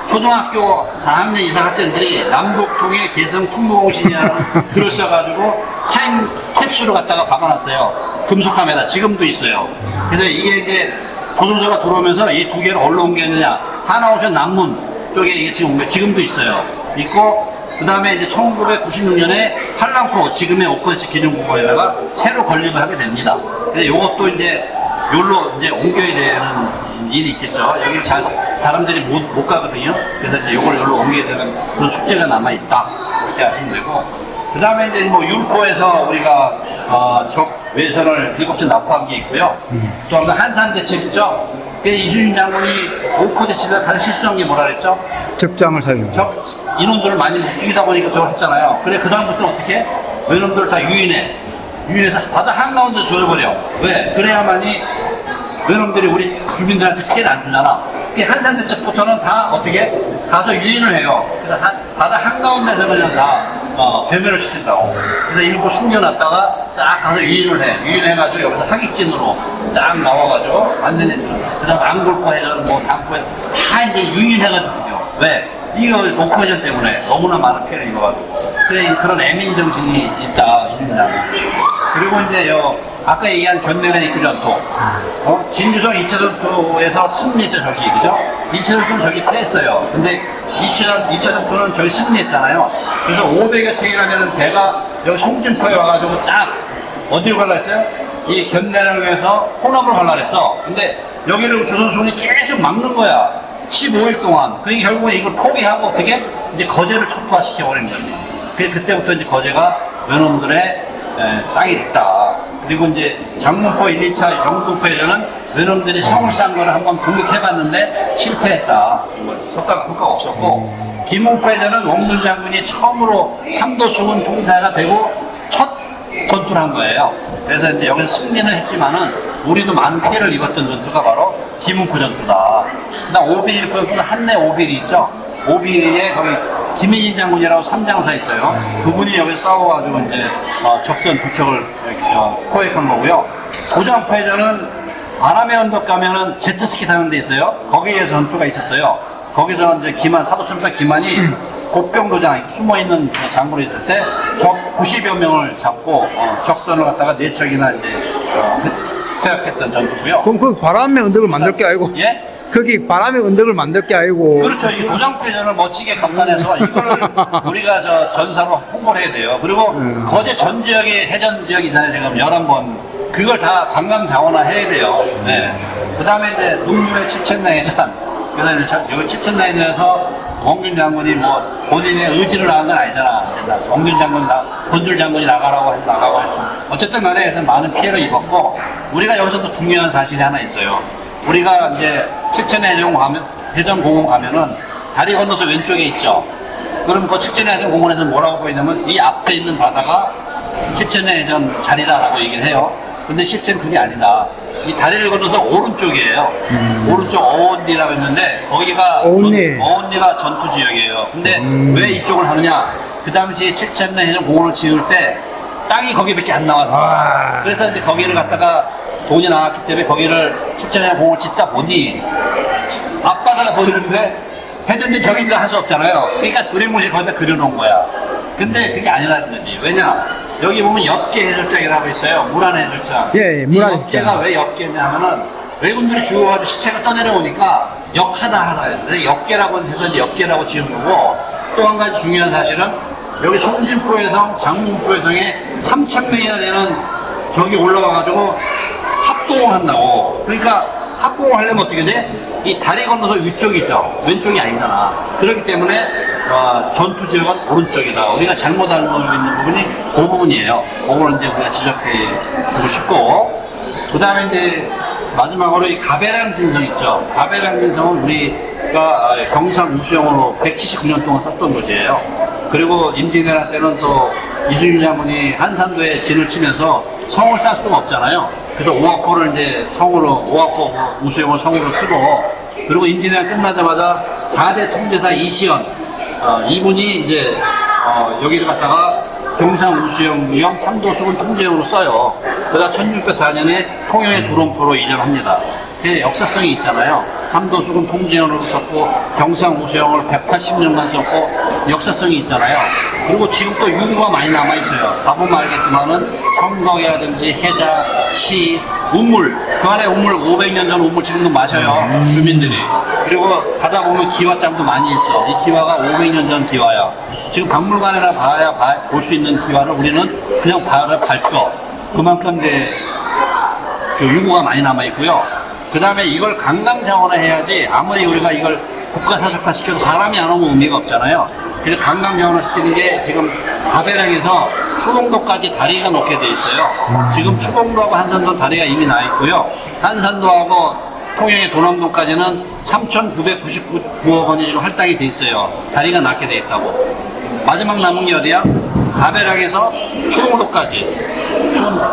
Speaker 1: 초등학교 4학년 이상 학생들이 남북통일 개성 충무공신이라는 글을 써가지고 타임 캡슐을 갖다가 박아놨어요. 금속함에다 지금도 있어요. 그래서 이게 이제 조선소가 들어오면서 이 두 개를 어디로 옮겼느냐? 하나오션 남문 쪽에 이게 지금도 있어요. 있고 그 다음에 이제 1996년에 한랑포 지금의 옥포대첩 기념공원에다가 새로 건립을 하게 됩니다. 근데 이것도 이제 여기로 이제 옮겨야 되는 일이 있겠죠. 여기 사람들이 못 가거든요. 그래서 이제 이걸 여기로 옮겨야 되는 그런 숙제가 남아 있다. 이렇게 하시면 되고. 그 다음에 이제 뭐 율포에서 우리가 적 외선을 7척 납포한 게 있고요. 또 한 번 한산대첩 있죠. 이순신 장군이 옥포대첩에서 가장 실수한 게 뭐라 그랬죠?
Speaker 2: 적장을 사용.
Speaker 1: 적 인원들을 많이 못 죽이다 보니까 저걸 했잖아요. 그래 그 다음부터 어떻게? 외놈들을 다 유인해. 유인해서 바다 한가운데 조여버려. 왜? 그래야만이 외놈들이 우리 주민들한테 피해를 안 주잖아. 한산대첩부터는 다 어떻게? 가서 유인을 해요. 그래서 바다 한가운데서 그냥 다 괴멸을 시킨다고. 그래서 일부 숨겨놨다가 싹 가서 유인을 해. 유인해가지고 여기서 하객진으로 딱 나와가지고 완전히 그 다음 안골포해전 뭐 당포해전 다 이제 유인해가지고 죽여. 왜? 이거 옥포해전 때문에 너무나 많은 피해를 입어가지고. 그래, 그런 애민정신이 있다. 이준장. 그리고 이제 아까 얘기한 견내가 이끄전투. 진주성 2차 전투에서 승리했죠, 저기. 그죠? 1차 전투는 저기 뺐어요. 근데 2차 전투는 저기 승리했잖아요. 그래서 500여 척이라는 배가 여기 송진포에 와가지고 딱 어디로 가려 했어요? 이 견내를 위해서 혼합을 가려 했어. 근데 여기를 조선소군이 계속 막는 거야. 15일 동안. 그러니까 결국은 이걸 포기하고 어떻게? 이제 거제를 촉발시켜버린 거지. 그때부터 이제 거제가 외놈들의 땅이 됐다. 그리고 이제 장문포 1, 2차 영동포에서는 외놈들이 성을 싼 거를 한번 공격해봤는데 실패했다. 효과가 없었고, 김홍포에서는 원균 장군이 처음으로 삼도수군 통사가 되고 첫 전투를 한 거예요. 그래서 이제 여기서 승리는 했지만은 우리도 많은 피해를 입었던 전투가 바로 김홍포 전투다. 그다음 오빌 전투는 한내 오빌이 있죠. 오빌에 거기 김혜진 장군이라고 삼장사 있어요. 그분이 여기서 싸워가지고 이제 적선 두 척을 포획한 거고요. 고장포해전은 바람의 언덕 가면은 제트스키 타는 데 있어요. 거기에 전투가 있었어요. 거기서 이제 사도첨사 기만이 곡병도장 숨어있는 장군이 있을 때 적 90여 명을 잡고 적선을 갖다가 4척이나 이제 퇴학했던 전투고요.
Speaker 2: 그럼 그 바람의 언덕을 만들 게 아니고?
Speaker 1: 예?
Speaker 2: 거기 바람의 언덕을 만들 게 아니고.
Speaker 1: 그렇죠. 이 도장패전을 멋지게 감탄해서 이거를 우리가 전사로 홍보를 해야 돼요. 그리고 거제 전 지역에 해전 지역이 있잖아요. 지금 11번. 그걸 다 관광 자원화 해야 돼요. 네. 그 다음에 이제 눈물의 칠천내전. 그래서 이제 여기 칠천내전에서 원균 장군이 뭐 본인의 의지를 나간 건 아니잖아. 원균 장군, 권줄 장군이 나가라고 해서 나가고 해서. 어쨌든 간에 많은 피해를 입었고, 우리가 여기서 또 중요한 사실이 하나 있어요. 우리가 이제 칠천해전 공원 가면은 다리 건너서 왼쪽에 있죠. 그럼 그 칠천해전 공원에서 뭐라고 보이냐면 이 앞에 있는 바다가 칠천해전 자리다라고 얘기를 해요. 근데 실제는 그게 아니다. 이 다리를 건너서 오른쪽이에요. 오른쪽 어원리라고 했는데 거기가
Speaker 2: 어원리.
Speaker 1: 어원리가 전투 지역이에요. 근데 왜 이쪽을 하느냐? 그 당시에 칠천해전 공원을 지을 때 땅이 거기밖에 안 나왔어요.
Speaker 2: 아.
Speaker 1: 그래서 이제 거기를 갖다가 돈이 나왔기 때문에 거기를 칠천해전 공원을 짓다 보니 앞바다가 보이는데 해전도 저긴가 할 수 없잖아요. 그러니까 그림을 거기다 그려놓은 거야. 근데 그게 아니라는 거지. 왜냐? 여기 보면 엽계 해수욕장이라고 있어요. 물안 해수욕장.
Speaker 2: 예, 예, 물안 해수욕장.
Speaker 1: 엽계가 왜 엽계냐면은 외군들이 죽어가지고 시체가 떠내려오니까 역하다 하나요. 그래서 엽계라고 해서 이제 엽계라고 지은 거고 또 한 가지 중요한 사실은 여기 송진포해성, 장문포해성에 3,000명이나 되는 저기 올라와가지고 합동을 한다고. 그러니까 합공을 하려면 어떻게 돼? 이 다리 건너서 위쪽이죠. 왼쪽이 아니잖아. 그렇기 때문에 전투 지역은 오른쪽이다. 우리가 잘못 알고 있는 부분이 그 부분이에요. 그걸 이제 우리가 지적해 주고 싶고. 그 다음에 이제 마지막으로 이 가베랑 진성 있죠. 가베랑 진성은 우리가 경상 우수영으로 179년 동안 썼던 곳이에요. 그리고 임진왜란 때는 또 이순신 장군이 한산도에 진을 치면서 성을 쌓을 수가 없잖아요. 그래서 오화포를 이제 성으로, 오화포 우수영을 성으로 쓰고, 그리고 임진왜란 끝나자마자 4대 통제사 이시연, 이분이 이제, 여기를 갖다가 경상 우수영령 삼도수군 통제용으로 써요. 그러다 1604년에 통영의 두롱포로 이전합니다. 그게 역사성이 있잖아요. 삼도수군 통제용으로 썼고, 경상 우수영을 180년간 썼고, 역사성이 있잖아요. 그리고 지금 또 유구가 많이 남아있어요. 가보면 알겠지만은, 청덕이라든지 해자, 시, 우물. 그 안에 우물 500년 전 우물 지금도 마셔요. 주민들이. 그리고 가다 보면 기와장도 많이 있어. 이 기와가 500년 전 기와야. 지금 박물관에나 봐야 볼 수 있는 기와를 우리는 그냥 바로 밟고 그만큼 이제 그 유구가 많이 남아있고요. 그 다음에 이걸 관광자원화 해야지 아무리 우리가 이걸 국가사적화 시켜도 사람이 안 오면 의미가 없잖아요. 그래서 관광자원화 시키는 게 지금 가베랑에서 추봉도까지 다리가 놓게 돼 있어요. 지금 추봉도하고 한산도 다리가 이미 나 있고요. 한산도하고 통영의 도남도까지는 3,999억 원이 지금 할당이 돼 있어요. 다리가 낳게 돼 있다고. 마지막 남은 게 어디야? 가베랑에서 추봉도까지.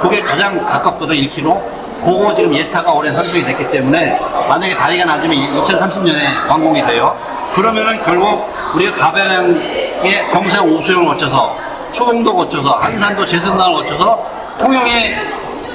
Speaker 1: 그게 가장 가깝거든, 1km. 그거 지금 예타가 올해 설정이 됐기 때문에 만약에 다리가 낮으면 2030년에 완공이 돼요. 그러면은 결국 우리가 가베랑의 경상 우수영을 거쳐서 추봉도 거쳐서 한산도 제선당을 거쳐서 통영의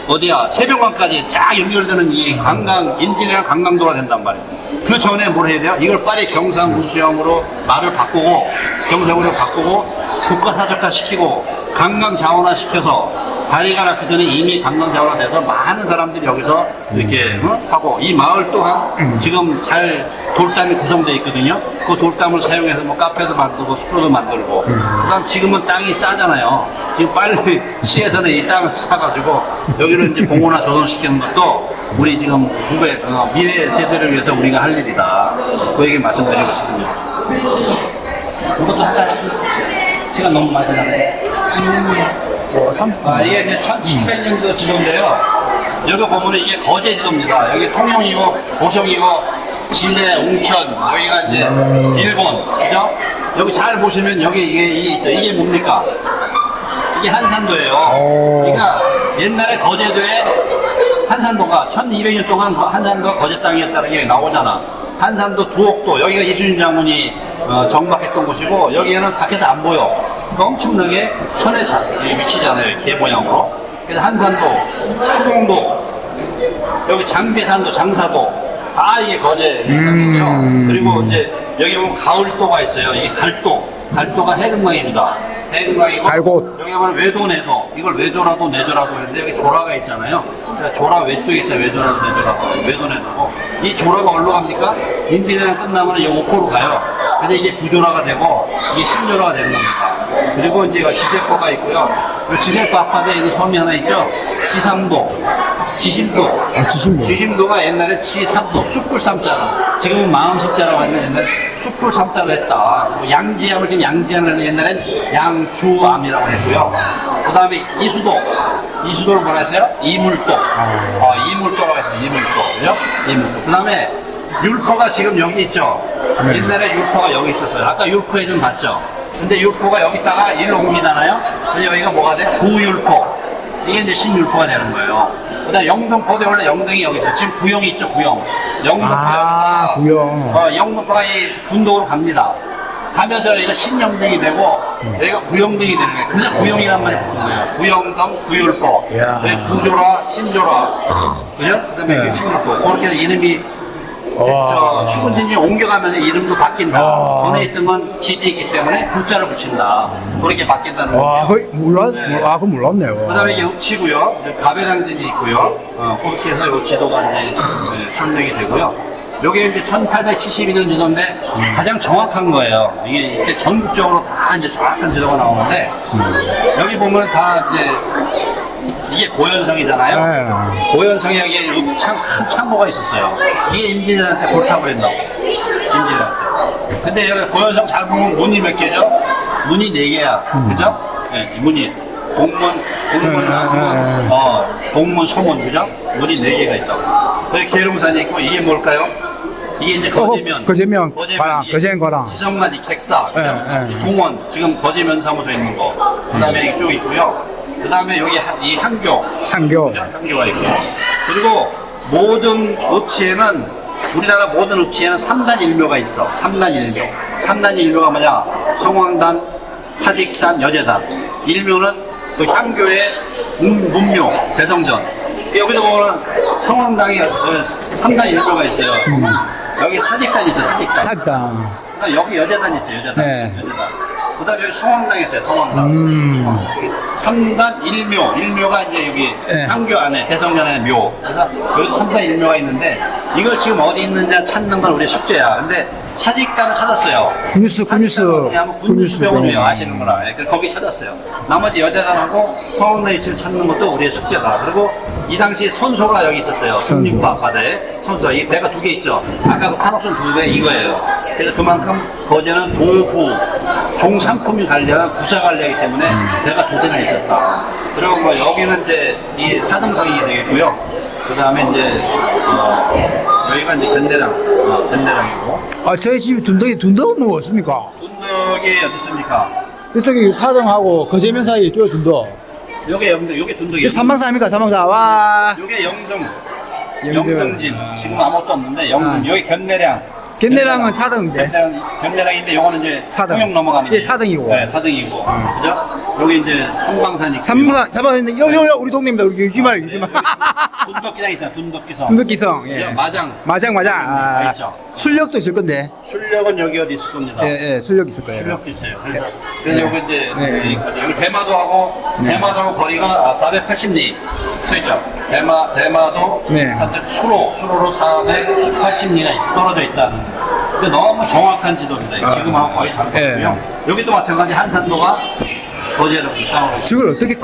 Speaker 1: 어디야 세종관까지 쫙 연결되는 이 관광 임진왜란 관광도가 된단 말이에요. 그 전에 뭘 해야 돼요? 이걸 빨리 경상 우수영으로 말을 바꾸고 경상으로 바꾸고 국가사적화 시키고 관광 자원화 시켜서 다리가 낳기 전에 이미 관광 자원화 돼서 많은 사람들이 여기서 이렇게 하고 이 마을 또한 지금 잘 돌담이 구성되어 있거든요. 그 돌담을 사용해서 뭐 카페도 만들고 숙소도 만들고 그다음 지금은 땅이 싸잖아요. 지금 빨리 시에서는 이 땅을 사가지고 여기를 이제 공원화 조성시키는 것도 우리 지금 후배 미래 세대를 위해서 우리가 할 일이다. 그 얘기 말씀드리고 싶습니다. 이것도 할까요? 시간 너무 많이 지나네. 이게 이제 1700년도 지도인데요. 여기 보면은 이게 거제 지도입니다. 여기 통영이고, 고성이고, 진해, 웅천, 여기가 이제 일본, 그죠? 여기 잘 보시면 여기 이게 뭡니까? 이게 한산도예요. 그러니까 옛날에 거제도에 한산도가 1200년 동안 한산도가 거제 땅이었다는 게 나오잖아. 한산도 두옥도, 여기가 이순신 장군이 정박했던 곳이고, 여기에는 밖에서 안 보여. 엄청나게 천의 위치잖아요. 개 모양으로. 그래서 한산도, 추봉도, 여기 장비산도, 장사도, 다 이게 거제 땅이고요. 그리고 이제 여기 보면 가을도가 있어요. 이게 갈도. 갈도가 해금강입니다. 해금강이고
Speaker 2: 갈곳.
Speaker 1: 여기 보면 외도내도. 이걸 외조라도 내조라고 하는데 여기 조라가 있잖아요. 그러니까 조라 외쪽에 있다. 외조라도 내조라고. 외도내도고. 이 조라가 어디로 갑니까? 임진왜란 끝나면 이 옥호로 가요. 그래서 이게 구조라가 되고 이게 신조라가 되는 겁니다. 그리고 이제 지세포가 있고요. 지세포 앞바다에 있는 섬이 하나 있죠. 지삼도, 지심도. 지심도가 옛날에 지삼도, 숯불 삼자로. 지금은 마음식자라고 하면 옛날에 숯불 삼자로 했다. 양지암을 지금 양지암을 옛날엔 양주암이라고 했고요. 그 다음에 이수도. 이수도를 뭐라 했어요? 이물도. 이물도라고 했어요. 이물도. 그죠? 이물도. 그 다음에 율포가 지금 여기 있죠. 옛날에 율포가 여기 있었어요. 아까 율포에 좀 봤죠. 근데 율포가 여기다가 일로 옮기잖아요. 근데 여기가 뭐가 돼? 구율포. 이게 이제 신율포가 되는 거예요. 그다음 영등포도 원래 영등이 여기 있어. 지금 구영이 있죠, 구영. 영등포가
Speaker 2: 구영.
Speaker 1: 영등포가 이 분동으로 갑니다. 가면서 여기가 신영등이 되고 여기가 구영등이 되는 거예요. 그래서 구영이란 말이 붙은 거예요. 구영등, 구율포.
Speaker 2: 이야.
Speaker 1: 여기 구조라, 신조라. 그죠? 그다음에
Speaker 2: 네.
Speaker 1: 그 신율포. 그렇게 해서 이름이
Speaker 2: 와.
Speaker 1: 추근진이 옮겨가면서 이름도 바뀐다.
Speaker 2: 와.
Speaker 1: 전에 있던 건 지디 있기 때문에 구자를 붙인다. 그렇게 바뀐다는
Speaker 2: 와,
Speaker 1: 거예요.
Speaker 2: 그거 몰랐네요.
Speaker 1: 그다음에 이게 읍치고요. 가배당진이 있고요. 그렇게 해서 요 지도가 이제 설명이 되고요. 요게 이제 1872년 지도인데 가장 정확한 거예요. 이게 이때 전국적으로 다 이제 정확한 지도가 나오는데 여기 보면 다 이제 이게 고현성이잖아요.
Speaker 2: 네.
Speaker 1: 고현성에 여기 큰 창고가 있었어요. 이게 임진왜란때 불타버린다고. 임진왜란때. 근데 여기 고현성 잘 보면 문이 몇 개죠? 문이 4개야. 그죠? 네, 이 문이. 공문, 공문, 소문, 그죠? 문이 4개가 있다고. 여기 계룡산이 있고, 이게 뭘까요? 이게 이제 거제면.
Speaker 2: 거제면 과랑, 거제면 과랑.
Speaker 1: 지성만 이 객사, 그죠?
Speaker 2: 네.
Speaker 1: 동원, 지금 거제면 사무소 있는 거. 그 다음에 이쪽 있고요. 그 다음에 여기 이 한교.
Speaker 2: 한교.
Speaker 1: 한교가 있고. 그리고 모든 읍지에는, 우리나라 모든 읍지에는 3단 일묘가 있어. 3단 일묘. 3단 일묘가 뭐냐? 성황단, 사직단, 여제단. 일묘는 그 향교의 문묘, 대성전. 여기도 보면 성황당에 3단 일묘가 있어요. 여기 사직단 있죠, 사직단.
Speaker 2: 사직단.
Speaker 1: 여기 여제단 있죠, 여제단.
Speaker 2: 네.
Speaker 1: 여제단. 그 다음에 여기 성황당 있어요, 성황당. 3단 일묘, 일묘가 이제 여기
Speaker 2: 네.
Speaker 1: 향교 안에, 대성전 안에 묘. 그래서 여기 3단 일묘가 있는데, 이걸 지금 어디 있느냐 찾는 건 우리 숙제야. 근데 사직단을 찾았어요.
Speaker 2: 군뉴스.
Speaker 1: 군뉴스병원이요, 아시는구나. 예, 그래서 거기 찾았어요. 나머지 여대단하고 성황당 위치를 찾는 것도 우리의 숙제다. 그리고 이 당시 선소가 여기 있었어요. 승림구 앞바다에 선소. 이 배가 2개 있죠. 아까 그 판옥선 2배 이거예요. 그래서 그만큼 거제는 동부 종상품이 관리하는 부사 관리하기 때문에 배가 2대나 있었다. 그리고 뭐 여기는 이제 이 사등성이 되겠고요. 그 다음에 이제 여기가 이제 견대랑이고.
Speaker 2: 아, 저희 집이 둔덕은 뭐 없습니까?
Speaker 1: 둔덕이 어디 있습니까?
Speaker 2: 이쪽이 사등하고 거제면 사이 또 둔덕.
Speaker 1: 요게 영등, 요게 둔덕이.
Speaker 2: 이게 삼방사입니까? 삼방사. 와.
Speaker 1: 요게 영등.
Speaker 2: 영등.
Speaker 1: 영등진. 지금 아무것도 없는데 영등. 여기 견내량.
Speaker 2: 견내랑은 사등인데.
Speaker 1: 견내량인데 요거는 이제
Speaker 2: 사등.
Speaker 1: 통영 넘어가는
Speaker 2: 예, 사등이고.
Speaker 1: 네, 사등이고. 그죠? 여기 이제 삼방산이.
Speaker 2: 삼방사인데 요 우리 동네입니다. 우리 유지말.
Speaker 1: 둔덕기장 있잖아. 둔덕기성.
Speaker 2: 둔덕기성. 예.
Speaker 1: 마장.
Speaker 2: 아,
Speaker 1: 있죠.
Speaker 2: 술력도 있을 건데.
Speaker 1: 출력은 여기 어디 있을 겁니다.
Speaker 2: 예, 술력 있을 거예요.
Speaker 1: 출력도 있어요. 그래서 여기 이제
Speaker 2: 네.
Speaker 1: 여기까지. 여기 대마도하고 거리가 480리 써 있죠. 대마도
Speaker 2: 네.
Speaker 1: 수로로 480리가 떨어져 있다는. 근데 너무 정확한 지도입니다. 지금하고 거의 다르고요. 여기도 마찬가지 한산도가 거제로 붙다고.
Speaker 2: 저걸 어떻게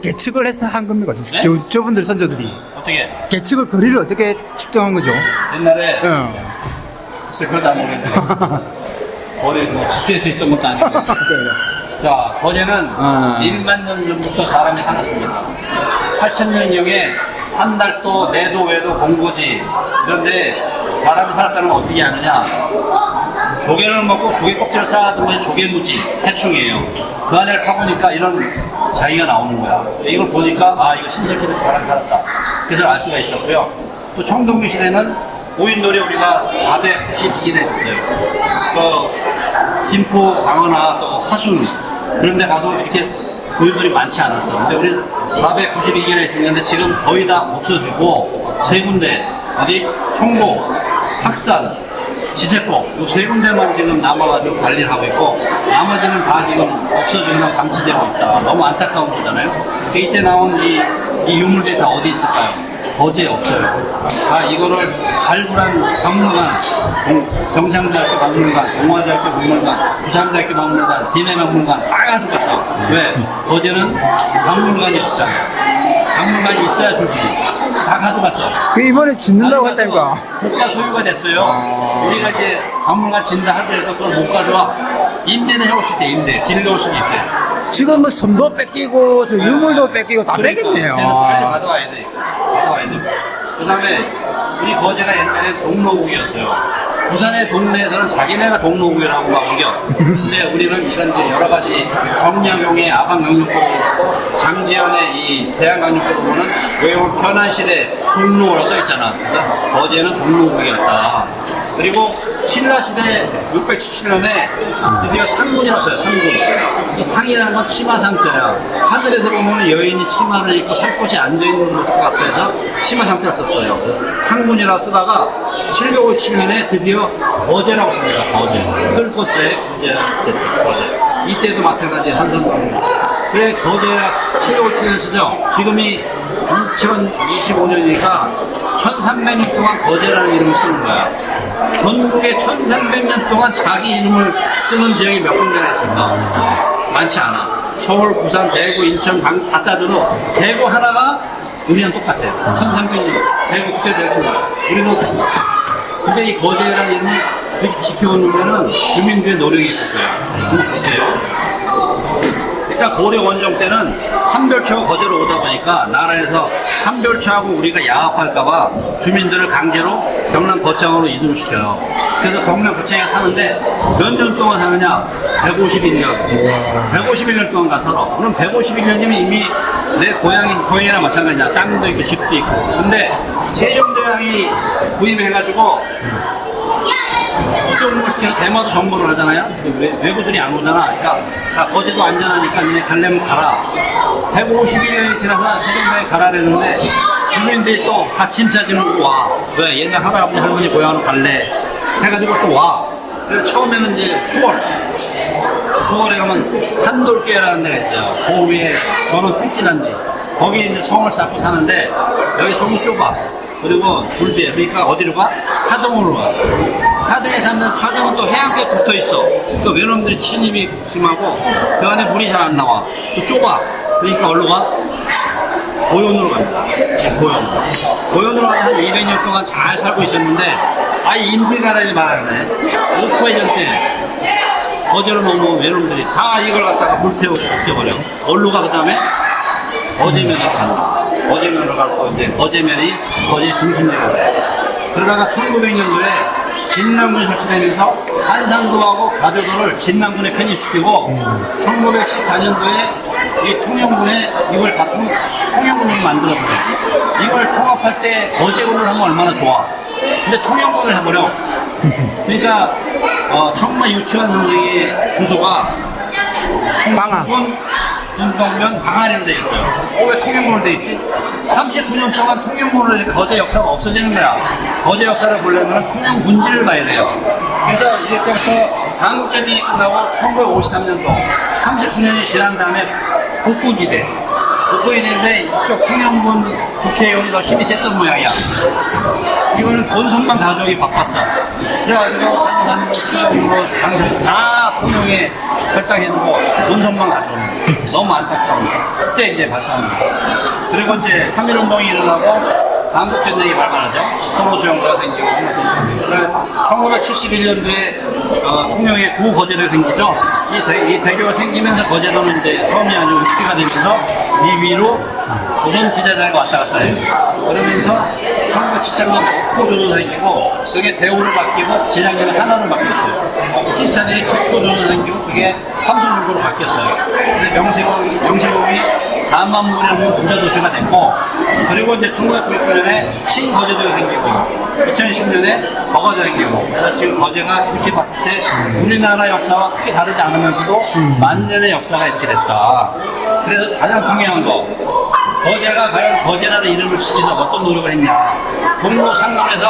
Speaker 2: 계측을 해서 한 겁니까?
Speaker 1: 네?
Speaker 2: 저분들 선조들이
Speaker 1: 어떻게
Speaker 2: 계측을 거리를 어떻게 측정한 거죠?
Speaker 1: 옛날에
Speaker 2: 응.
Speaker 1: 글쎄 그걸 안 모르겠는데 거리 뭐 집에서 있던 것도 아니고. 자, 거제는 1만 년 전부터 사람이 살았습니다. 8,000년 이후에 산달도, 내도, 외도, 공고지 이런데 사람이 살았다는 건 어떻게 아느냐? 조개를 먹고 조개 껍질을 쌓아둔 것이 조개무지, 해충이에요. 그 안을 파보니까 이런 자기가 나오는 거야. 이걸 보니까 아 이거 신세계에서 사람이 살았다. 그래서 알 수가 있었고요. 또 청동기 시대는 고인돌이 우리가 492일에 했어요. 그 김포, 강원나 또 화순 그런 데 가도 이렇게 고인돌이 많지 않았어. 근데 우리 492일에 있었는데 지금 거의 다 없어지고 세 군데 어디? 청보, 학산, 지세포 이 세 군데만 지금 남아가지고 관리를 하고 있고 나머지는 다 지금 없어지거나 방치되고 있다. 너무 안타까운 거잖아요. 이때 나온 이 유물들이 다 어디 있을까요? 거제에 없어요. 이거를 발굴한 박물관, 경상대학교 박물관, 동화대학교 박물관, 부산대학교 박물관, 김해박물관 다 가지고 갔어. 왜? 거제는 박물관이 없잖아. 박물관이 있어야 주지. 다 가져갔어.
Speaker 2: 그 이번에 짓는다고 했다니까.
Speaker 1: 국가 소유가 됐어요. 우리가 이제 박물관 진다 하더라도 그걸 못 가져와. 임대는 해올 수 있대, 임대. 빌려올 수 있대.
Speaker 2: 지금 뭐 섬도 뺏기고 저 유물도 뺏기고 다 뺏겼네요.
Speaker 1: 빨리 가져와야 돼. 가져와야 돼. 그 다음에 우리 거제가 옛날에 동로국이었어요. 부산의 동네에서는 자기네가 동로국이라고 막 우겨. 근데 우리는 이런 이제 여러 가지 정약용의 아방강력도로 장지연의 이 대한강력도로는 외국 편안시대 동로라고 써있잖아. 그래서 거제는 동로국이었다. 그리고 신라시대 677년에 드디어 상군이었어요. 상군. 이 상이라는 건 치마상자야. 하늘에서 보면 여인이 치마를 입고 살포시 앉아있는 것 같아서 치마상자를 썼어요. 상군이라고 쓰다가 757년에 드디어 거제라고 씁니다. 거제. 뜰거제에 거제가 됐어요. 거제. 이때도 마찬가지 한산동. 그래 거제가 757년 쓰죠. 지금이 2025년이니까 1300년 동안 거제라는 이름을 쓰는 거야. 전국에 1300년 동안 자기 이름을 쓰는 지역이 몇 군데나 있을까? 많지 않아. 서울, 부산, 대구, 인천, 강 다 따져도 대구 하나가 우리랑 똑같아요. 1300년. 대구 그때 대구. 우리도 근데 이 거제라는 이름을 그렇게 지켜오면은 주민들의 노력이 있었어요. 한번 보세요. 그러니까 고려 원정 때는 삼별초가 거제로 오다 보니까 나라에서 삼별초하고 우리가 야합할까봐 주민들을 강제로 경남 거창으로 이동을 시켜요. 그래서 경남 거창에 사는데 몇 년 동안 사느냐? 151년. 151년 동안 가 살아. 그럼 151년이면 이미 내 고향이랑 마찬가지야. 땅도 있고 집도 있고. 근데 세종대왕이 부임해가지고 이쪽으로 시켜서 대마도 정보를 하잖아요. 외부들이 안 오잖아. 그러니까 거제도 안전하니까 니네 가려면 가라. 151년이 지나서 세종대왕이 가라랬는데 주민들이 또 다 짐 싸지는 거 와. 왜? 옛날 할아버지 할머니 고향으로 갈래. 해가지고 또 와. 그래서 처음에는 이제 수월에 가면 산돌교회라는 데가 있어요. 그 위에 저는 택지단지. 거기 이제 성을 쌓고 사는데 여기 성이 좁아. 그리고 불비에 그러니까 어디로 가? 사동으로 가. 사동에 사는 사동은 또 해안가에 붙어 있어. 또 외놈들이 침입이 심하고 그 안에 물이 잘 안 나와. 또 좁아. 그러니까 어디로 가? 고현으로 갑니다. 지금 고현. 고현으로 가서 한 200년 동안 잘 살고 있었는데 아예 임진왜란이 말하네. 옥포해전 때 거제로 넘어온 외놈들이 다 이걸 갖다가 불태우고 없애버려. 어디로 가? 그 다음에 거제면으로 간다. 거제면으로 가고 이제 거제면이 거제 중심지가 돼. 그러다가 1900년도에 진남군이 설치되면서 한산도하고 가조도를 진남군에 편입시키고 1914년도에 이 통영군에 이걸 다 통영군을 만들어버려. 이걸 통합할 때 거제군을 하면 얼마나 좋아. 근데 통영군을 해버려. 그러니까 정말 유치원 선생의 주소가 통영군 운동면 방안으로 되어 있어요. 왜 통영군으로 되어 있지? 39년 동안 통영군을 거제 역사가 없어지는 거야. 거제 역사를 보려면 통영 분지를 봐야 돼요. 그래서 이때부터 한국전쟁이 끝나고 1953년도 39년이 지난 다음에 북부지대. 북부지대인데 이쪽 통영군 국회의원이 더 힘이 셌던 모양이야. 이거는 본선만 가족이 바빴어. 그래가지고 한산으로 추영으로 당선 다 통영에 결당해두고 본선만 가져오는 거야. 너무 안타까운데 그때 이제 발생합니다. 그리고 이제 3.1운동이 일어나고 한국전쟁이 발발하죠. 도로수용도가 생기고 1971년도에 통영에 구거제가 생기죠. 이 대교가 생기면서 거제도는 이제 섬이 아주 육지가 되면서 이 위로 조선지자장이 왔다 갔다 해요. 그러면서 1973년 옥포조선이 생기고 그게 대우로 바뀌고 지장년에 하나로 바뀌었어요. 74년에 촉도조선이 생기고 그게 함성국으로 바뀌었어요. 그래서 명세공이 4만 분의 부자도시가 됐고 그리고 이제 1999년에 신거제도가 생기고 2010년에 거거제가 생기고 그래서 지금 거제가 이렇게 봤을 때 우리나라 역사와 크게 다르지 않으면서도 만년의 역사가 이렇게 됐다. 그래서 가장 중요한 거 거제가 과연 거제라는 이름을 지기 위해서 어떤 노력을 했냐. 동로 상권에서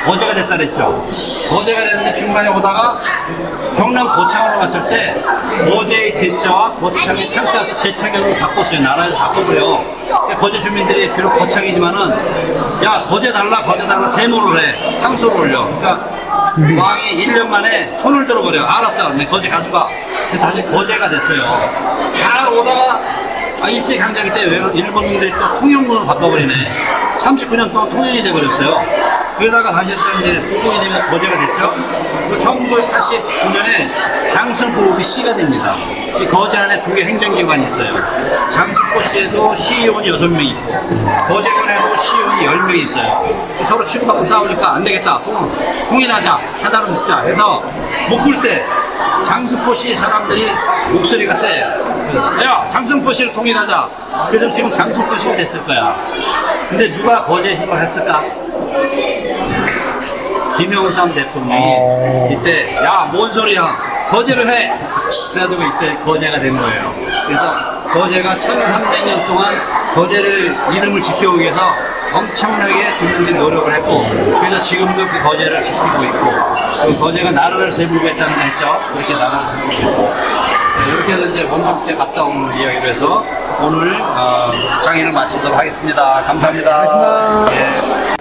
Speaker 1: 거제가 됐다 그랬죠. 거제가 됐는데 중간에 오다가 경남 거창으로 갔을 때 거제의 제자와 거창의 창자 제차격으로 바꿨어요. 나라에서 바꿔버려요. 거제 주민들이 비록 거창이지만은 야 거제 달라 거제 달라 데모를 해. 항소를 올려. 그러니까 왕이 1년 만에 손을 들어버려. 알았어. 내 거제 가져가. 다시 거제가 됐어요. 잘 오다가 일제강점기 때 일본인들이 또 통영군으로 바꿔버리네. 39년 동안 통영이 돼버렸어요. 그러다가 다시 또 이제 소통이 되면서 거제가 됐죠. 그리고 1989년에 장승포읍이 시가 됩니다. 이 거제 안에 두 개 행정기관이 있어요. 장승포시에도 시의원이 6명 있고 거제군에도 시의원이 10명이 있어요. 서로 치고받고 싸우니까 안 되겠다. 통일하자. 사다를 묶자. 해서 묶을 때 장승포시 사람들이 목소리가 세요. 야, 장승포시를 통일하자. 그래서 지금 장승포시가 됐을 거야. 근데 누가 거제시를 했을까? 김영삼 대통령이 이때 야, 뭔 소리야, 거제를 해. 그래가지고 이때 거제가 된 거예요. 그래서 거제가 1300년 동안 거제를 이름을 지켜오기 위해서 엄청나게 주민들이 노력을 했고, 그래서 지금도 그 거제를 지키고 있고, 그 거제가 나라를 세불구했다는 거 했죠. 그렇게 나라를 세불고 있고, 이렇게 해서 이제 원정대 갔다 온 이야기로 해서 오늘 강의를 마치도록 하겠습니다. 감사합니다.
Speaker 2: 고맙습니다.
Speaker 1: 예.